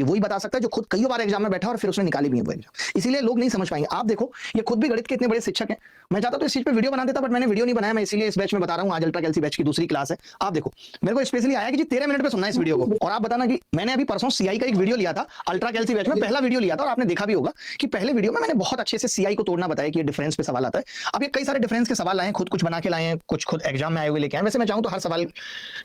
वही बता सकता है जो खुद कई बार एग्जाम में बैठा और फिर उसने निकाली भी है वो एग्जाम। इसीलिए लोग नहीं समझ पाएंगे। आप देखो, ये खुद भी गणित के इतने बड़े शिक्षक हैं। मैं चाहता तो इस चीज पे वीडियो बना देता, बट मैंने वीडियो नहीं बनाया। मैं इसीलिए इस बैच में बता रहा हूँ। आज अल्ट्रा कैल्सी बैच की दूसरी क्लास है। आप देखो, मेरे को स्पेशली आया कि जी 13 मिनट पे सुनना है इस वीडियो को। और आप बताना कि मैंने अभी परसों सीआई का एक वीडियो लिया था, अल्ट्रा कैल्सी बैच में पहला वीडियो लिया था, और आपने देखा भी होगा कि पहले वीडियो में मैंने बहुत अच्छे से सीआई को तोड़ना बताया कि ये डिफरेंस पे सवाल आता है। अब ये कई सारे डिफरेंस के सवाल आए, खुद कुछ बना के लाए हैं, कुछ खुद एग्जाम में आए हुए लेके आए। वैसे मैं चाहूँ तो हर सवाल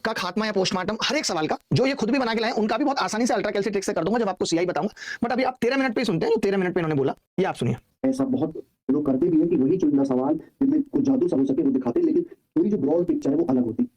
का खात्मा या पोस्टमार्टम, हर एक सवाल का जो ये खुद भी बना के लाए उनका भी बहुत आसानी से अल्ट्रा कैल्सी ट्रिक से कर दूंगा जब आपको सीआई बताऊंगा। बट अभी आप 13 मिनट पे सुनते हैं जो 13 मिनट पे इन्होंने बोला, ये आप सुनिए। ऐसा बहुत लोग करते भी हैं कि वही चुनिंदा सवाल जिनमें कुछ जादू सा हो सके वो दिखाते हैं, लेकिन पूरी जो ब्रॉड पिक्चर है वो अलग होती है।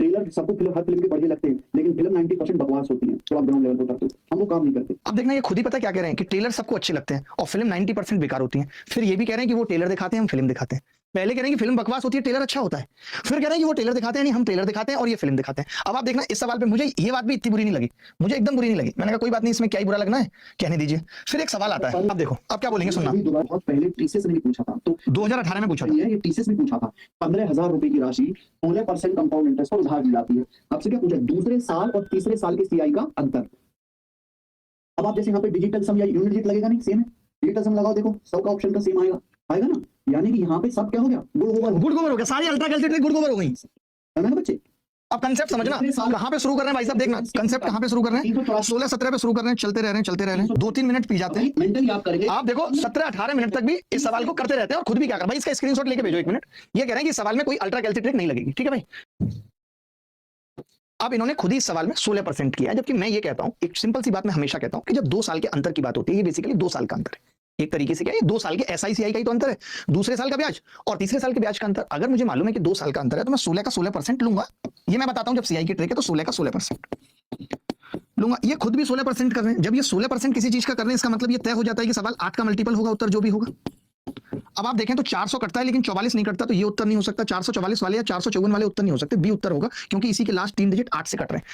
ट्रेलर सबको फिल्म, हर फिल्म के बढ़िया लगते हैं, लेकिन फिल्म 90% बकवास होती है। तो आप ग्राउंड लेवल पर करते हो, हम वो काम नहीं करते। अब देखना, ये खुद ही पता क्या कह रहे हैं कि ट्रेलर सबको अच्छे लगते हैं और फिल्म 90% बेकार होती है। फिर ये भी कह रहे हैं कि वो ट्रेलर दिखाते हैं, हम फिल्म दिखाते हैं। पहले कह रहे हैं कि फिल्म बकवास होती है, ट्रेलर अच्छा होता है। फिर कह रहे हैं कि वो ट्रेलर दिखाते हैं, नहीं हम ट्रेलर दिखाते हैं और ये फिल्म दिखाते हैं। अब आप देखना, इस सवाल पे मुझे ये बात भी इतनी बुरी नहीं लगी, मुझे एकदम बुरी नहीं लगी। मैंने कहा कोई बात नहीं, इसमें क्या ही बुरा लगना है, कहने दीजिए। फिर एक सवाल आता है, अब देखो अब क्या बोलेंगे, सुनना। बहुत पहले टीसीएस में पूछा था, तो 2018 में पूछा था ये टीसीएस में पूछा था। 15,000 रुपए की राशि 16% कंपाउंड इंटरेस्ट पर उधार दी जाती है। आपसे क्या पूछा, दूसरे साल और तीसरे साल के सीआई का अंतर। अब आप जैसे यहाँ पे डिजिटल सम या यूनिट डिजिट लगेगा, नहीं सेम है। डिजिटल सम लगाओ, देखो 100 का ऑप्शन का सेम आएगा, आएगा ना। यानी कि यहाँ पे सब क्या हो गया, गुड़ गोबर हो गया। सारी अल्ट्रा कैल्सी ट्रिक गुड़ गोबर हो गई है ना बच्चे। अब कंसेप्ट समझना, कहां पे शुरू कर रहे हैं भाई साहब, देखना कंसेप्ट कहां पे शुरू कर रहे हैं। 16-17 पे शुरू कर रहे हैं, चलते रह रहे हैं 2-3 मिनट पी जाते हैं। मेंटली आप करेंगे, आप देखो 17-18 मिनट तक भी इस सवाल को करते रहते हैं और खुद भी क्या कर भाई, इसका स्क्रीनशॉट लेके भेजो 1 मिनट। ये कह रहे हैं कि सवाल में कोई अल्ट्रा कैल्सी ट्रिक नहीं लगेगी, ठीक है भाई। अब इन्होंने खुद ही इस सवाल में 16% किया है, जबकि मैं ये कहता हूं, एक सिंपल सी बात मैं हमेशा कहता हूं कि जब 2 साल के अंतर की बात होती है, ये बेसिकली 2 साल का अंतर है। एक तरीके से क्या है, 2 साल के एसआईसीआई का ही तो अंतर है, दूसरे साल का ब्याज और तीसरे साल के ब्याज का अंतर। अगर मुझे मालूम है कि 2 साल का अंतर है तो मैं 16 का 16% लूंगा। ये मैं बताता हूं, जब सीआई की ट्रिक है तो 16 का 16% लूंगा। ये खुद भी 16% कर रहे हैं। जब ये 16% किसी चीज का कर रहे हैं, इसका मतलब ये तय हो जाता है कि सवाल 8 का मल्टीपल होगा, उत्तर जो भी होगा। अब आप देखें तो 400 कटता है लेकिन 44 नहीं कटता, तो ये उत्तर नहीं हो सकता। 444 वाले या 454 वाले उत्तर नहीं हो सकते, बी उत्तर होगा, क्योंकि इसी के लास्ट 3 डिजिट 8 से कट रहे हैं।